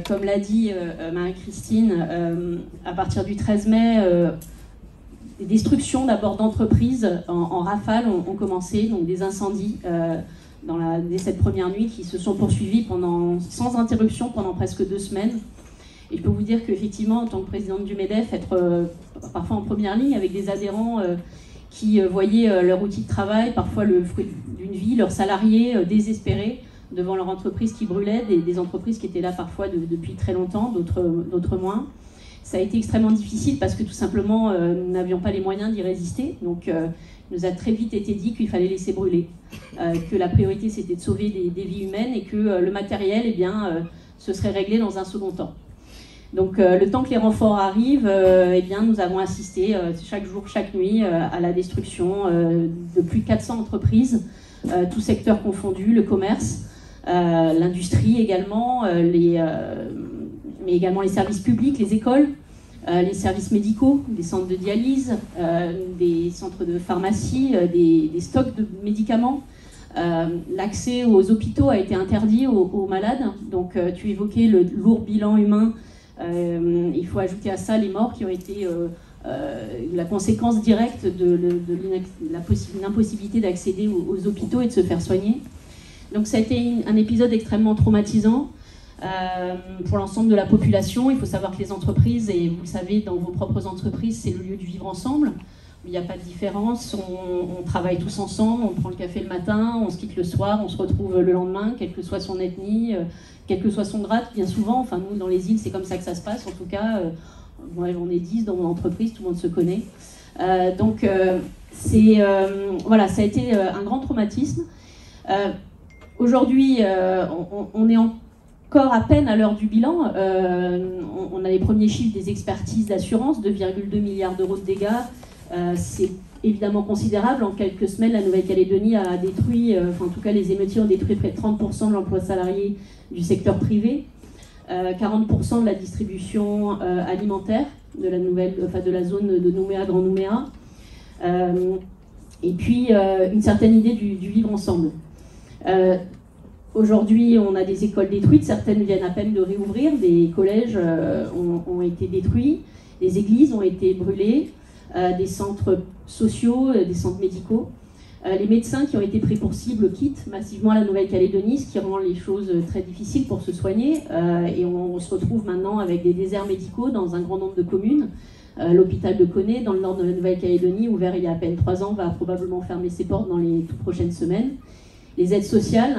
Comme l'a dit Marie-Christine, à partir du 13 mai, des destructions d'abord d'entreprises en rafale ont commencé, donc des incendies dès cette première nuit qui se sont poursuivis sans interruption pendant presque 2 semaines. Et je peux vous dire qu'effectivement, en tant que présidente du MEDEF, être parfois en première ligne avec des adhérents qui voyaient leur outil de travail, parfois le fruit d'une vie, leurs salariés désespérés devant leur entreprise qui brûlait, des entreprises qui étaient là parfois depuis très longtemps, d'autres moins. Ça a été extrêmement difficile parce que tout simplement, nous n'avions pas les moyens d'y résister. Donc, il nous a très vite été dit qu'il fallait laisser brûler, que la priorité c'était de sauver des vies humaines et que le matériel, eh bien, ce serait réglé dans un second temps. Donc, le temps que les renforts arrivent, eh bien, nous avons assisté chaque jour, chaque nuit à la destruction de plus de 400 entreprises, tous secteurs confondus, le commerce, l'industrie également, mais également les services publics, les écoles, les services médicaux, des centres de dialyse, des centres de pharmacie, des stocks de médicaments. L'accès aux hôpitaux a été interdit aux malades. Donc tu évoquais le lourd bilan humain. Il faut ajouter à ça les morts qui ont été la conséquence directe de l'impossibilité d'accéder aux hôpitaux et de se faire soigner. Donc ça a été un épisode extrêmement traumatisant pour l'ensemble de la population. Il faut savoir que les entreprises, et vous le savez, dans vos propres entreprises, c'est le lieu du vivre ensemble. Il n'y a pas de différence, on travaille tous ensemble, on prend le café le matin, on se quitte le soir, on se retrouve le lendemain, quelle que soit son ethnie, quel que soit son grade, bien souvent. Enfin, nous, dans les îles, c'est comme ça que ça se passe. En tout cas, moi, j'en ai 10 dans mon entreprise, tout le monde se connaît. Voilà, ça a été un grand traumatisme. Aujourd'hui, on est encore à peine à l'heure du bilan. On a les premiers chiffres des expertises d'assurance, 2,2 milliards d'euros de dégâts. C'est évidemment considérable. En quelques semaines, la Nouvelle-Calédonie a détruit, en tout cas les émeutiers ont détruit près de 30% de l'emploi salarié du secteur privé, 40% de la distribution alimentaire de la zone de Nouméa, Grand Nouméa, et puis une certaine idée du vivre ensemble. Aujourd'hui, on a des écoles détruites, certaines viennent à peine de réouvrir, des collèges ont été détruits, des églises ont été brûlées, des centres sociaux, des centres médicaux. Les médecins qui ont été pris pour cible quittent massivement la Nouvelle-Calédonie, ce qui rend les choses très difficiles pour se soigner. Et on se retrouve maintenant avec des déserts médicaux dans un grand nombre de communes. L'hôpital de Koné, dans le nord de la Nouvelle-Calédonie, ouvert il y a à peine 3 ans, va probablement fermer ses portes dans les toutes prochaines semaines. Les aides sociales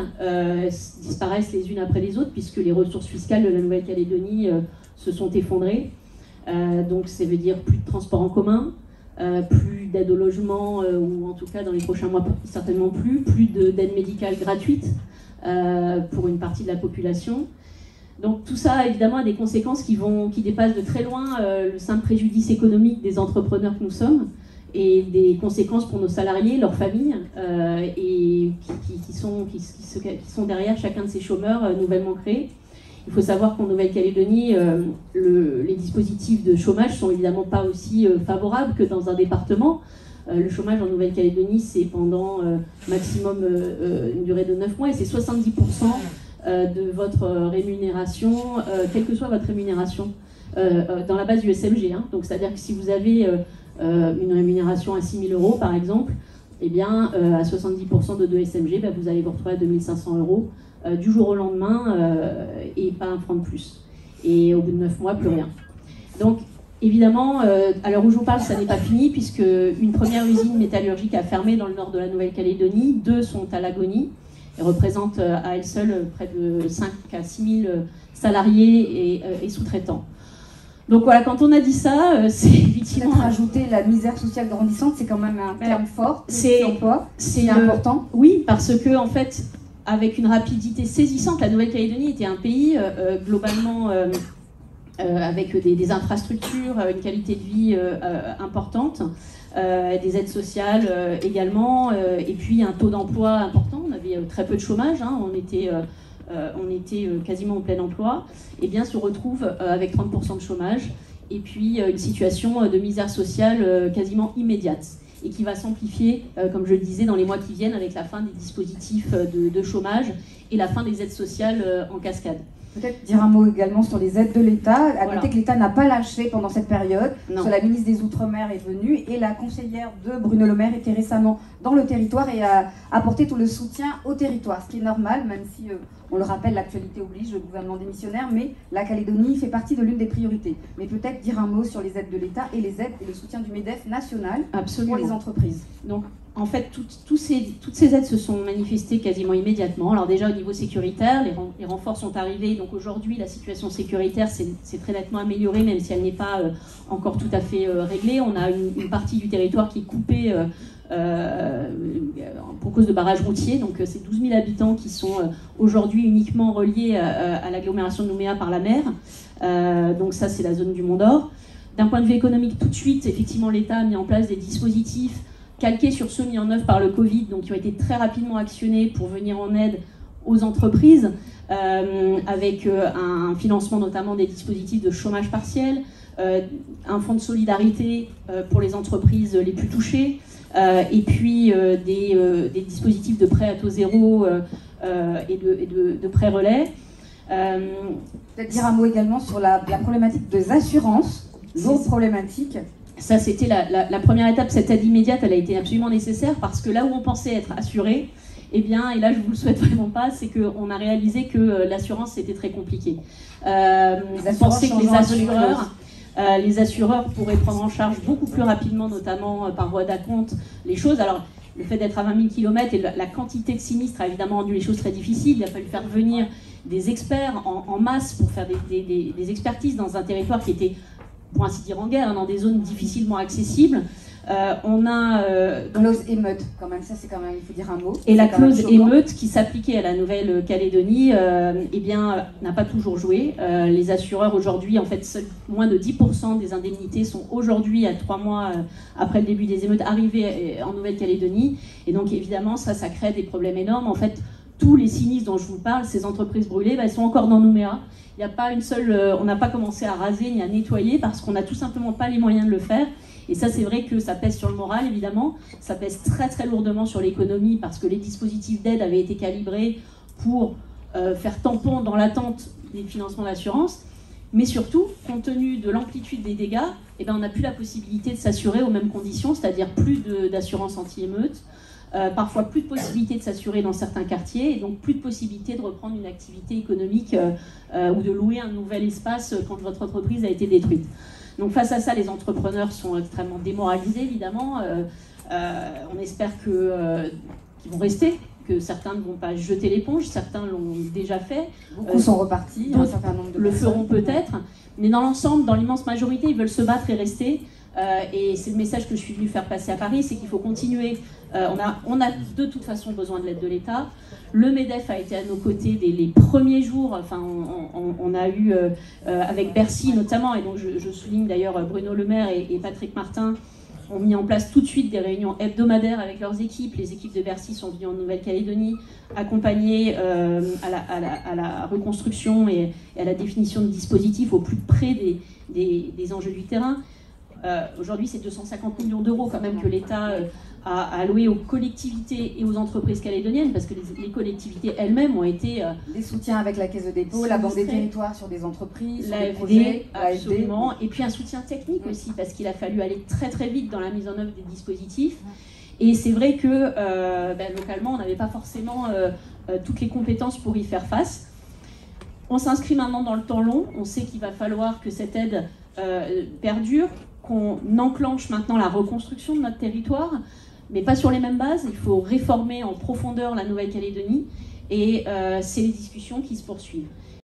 disparaissent les unes après les autres, puisque les ressources fiscales de la Nouvelle-Calédonie se sont effondrées. Donc ça veut dire plus de transport en commun, plus d'aide au logement, ou en tout cas dans les prochains mois certainement plus d'aide médicale gratuite pour une partie de la population. Donc tout ça évidemment a des conséquences qui dépassent de très loin le simple préjudice économique des entrepreneurs que nous sommes, et des conséquences pour nos salariés, leurs familles, et qui sont derrière chacun de ces chômeurs nouvellement créés. Il faut savoir qu'en Nouvelle-Calédonie, les dispositifs de chômage sont évidemment pas aussi favorables que dans un département. Le chômage en Nouvelle-Calédonie, c'est pendant maximum une durée de 9 mois, et c'est 70% de votre rémunération, quelle que soit votre rémunération, dans la base du SMG. Hein. Donc, c'est-à-dire que si vous avez une rémunération à 6 000 € par exemple, eh bien, à 70% de 2 SMG, vous allez vous retrouver à 2 500 € du jour au lendemain, et pas un franc de plus. Et au bout de 9 mois, plus rien. Donc, évidemment, à l'heure où je vous parle, ça n'est pas fini, puisque une première usine métallurgique a fermé dans le nord de la Nouvelle-Calédonie, 2 sont à l'agonie, et représentent à elles seules près de 5 à 6 000 salariés et sous-traitants. Donc voilà, quand on a dit ça, c'est effectivement... Rajouter la misère sociale grandissante, c'est quand même un terme fort, c'est important. Oui, parce que, en fait, avec une rapidité saisissante, la Nouvelle-Calédonie était un pays globalement avec des infrastructures, une qualité de vie importante, des aides sociales également, et puis un taux d'emploi important. On avait très peu de chômage, hein, on était quasiment au plein emploi, et bien se retrouve avec 30% de chômage, et puis une situation de misère sociale quasiment immédiate, et qui va s'amplifier, comme je le disais, dans les mois qui viennent, avec la fin des dispositifs de chômage et la fin des aides sociales en cascade. Peut-être dire un mot également sur les aides de l'État. À noter que l'État n'a pas lâché pendant cette période. La ministre des Outre-mer est venue et la conseillère de Bruno Le Maire était récemment dans le territoire et a apporté tout le soutien au territoire, ce qui est normal, même si, on le rappelle, l'actualité oblige, le gouvernement démissionnaire, mais la Calédonie fait partie de l'une des priorités. Mais peut-être dire un mot sur les aides de l'État et les aides et le soutien du MEDEF national pour les entreprises. Donc, en fait, toutes ces aides se sont manifestées quasiment immédiatement. Alors déjà, au niveau sécuritaire, les renforts sont arrivés. Donc aujourd'hui, la situation sécuritaire s'est très nettement améliorée, même si elle n'est pas encore tout à fait réglée. On a une partie du territoire qui est coupée pour cause de barrages routiers. Donc c'est 12 000 habitants qui sont aujourd'hui uniquement reliés à l'agglomération de Nouméa par la mer. Donc ça, c'est la zone du Mont d'Or. D'un point de vue économique, tout de suite, effectivement, l'État a mis en place des dispositifs calqués sur ceux mis en œuvre par le Covid, donc qui ont été très rapidement actionnés pour venir en aide aux entreprises, avec un financement notamment des dispositifs de chômage partiel, un fonds de solidarité pour les entreprises les plus touchées, et puis des dispositifs de prêt à taux zéro et de prêt relais. Peut-être dire un mot également sur la problématique des assurances, lourde problématique. Ça, c'était la première étape. Cette aide immédiate, elle a été absolument nécessaire parce que là où on pensait être assuré, eh bien, et là je vous le souhaite vraiment pas, c'est qu'on a réalisé que l'assurance c'était très compliqué. On pensait que les assureurs pourraient prendre en charge beaucoup plus rapidement, notamment par voie d'acompte, les choses. Alors, le fait d'être à 20 000 km et la quantité de sinistres a évidemment rendu les choses très difficiles. Il a fallu faire venir des experts en masse pour faire des expertises dans un territoire qui était, pour ainsi dire, en guerre, dans des zones difficilement accessibles. On a clause émeute, quand même, ça c'est quand même, il faut dire un mot. Et la clause émeute qui s'appliquait à la Nouvelle-Calédonie, eh bien, n'a pas toujours joué. Les assureurs aujourd'hui, en fait, moins de 10% des indemnités sont aujourd'hui, à 3 mois après le début des émeutes, arrivées en Nouvelle-Calédonie. Et donc évidemment, ça crée des problèmes énormes. En fait, tous les sinistres dont je vous parle, ces entreprises brûlées, elles sont encore dans Nouméa. Il n'y a pas une seule, on n'a pas commencé à raser ni à nettoyer parce qu'on n'a tout simplement pas les moyens de le faire. Et ça, c'est vrai que ça pèse sur le moral, évidemment. Ça pèse très très lourdement sur l'économie parce que les dispositifs d'aide avaient été calibrés pour faire tampon dans l'attente des financements d'assurance. Mais surtout, compte tenu de l'amplitude des dégâts, eh ben, on n'a plus la possibilité de s'assurer aux mêmes conditions, c'est-à-dire plus d'assurance anti-émeute, parfois plus de possibilité de s'assurer dans certains quartiers, et donc plus de possibilité de reprendre une activité économique ou de louer un nouvel espace quand votre entreprise a été détruite. Donc face à ça, les entrepreneurs sont extrêmement démoralisés, évidemment. On espère qu'ils vont rester, que certains ne vont pas jeter l'éponge, certains l'ont déjà fait. Beaucoup sont repartis, un certain nombre de le feront peut-être, mais dans l'ensemble, dans l'immense majorité, ils veulent se battre et rester. Et c'est le message que je suis venue faire passer à Paris, c'est qu'il faut continuer. On a de toute façon besoin de l'aide de l'État. Le MEDEF a été à nos côtés dès les premiers jours. Enfin, on a eu, avec Bercy notamment, et donc je souligne d'ailleurs Bruno Le Maire et Patrick Martin, ont mis en place tout de suite des réunions hebdomadaires avec leurs équipes. Les équipes de Bercy sont venues en Nouvelle-Calédonie accompagner à la reconstruction et à la définition de dispositifs au plus près des enjeux du terrain. Aujourd'hui, c'est 250 millions d'euros quand même que l'État a alloué aux collectivités et aux entreprises calédoniennes, parce que les collectivités elles-mêmes ont été... des soutiens avec la Caisse de dépôt, la Banque des territoires sur des entreprises, sur des projets, absolument, et puis un soutien technique aussi, parce qu'il a fallu aller très très vite dans la mise en œuvre des dispositifs. Et c'est vrai que localement, on n'avait pas forcément toutes les compétences pour y faire face. On s'inscrit maintenant dans le temps long, on sait qu'il va falloir que cette aide perdure, qu'on enclenche maintenant la reconstruction de notre territoire, mais pas sur les mêmes bases. Il faut réformer en profondeur la Nouvelle-Calédonie et c'est les discussions qui se poursuivent.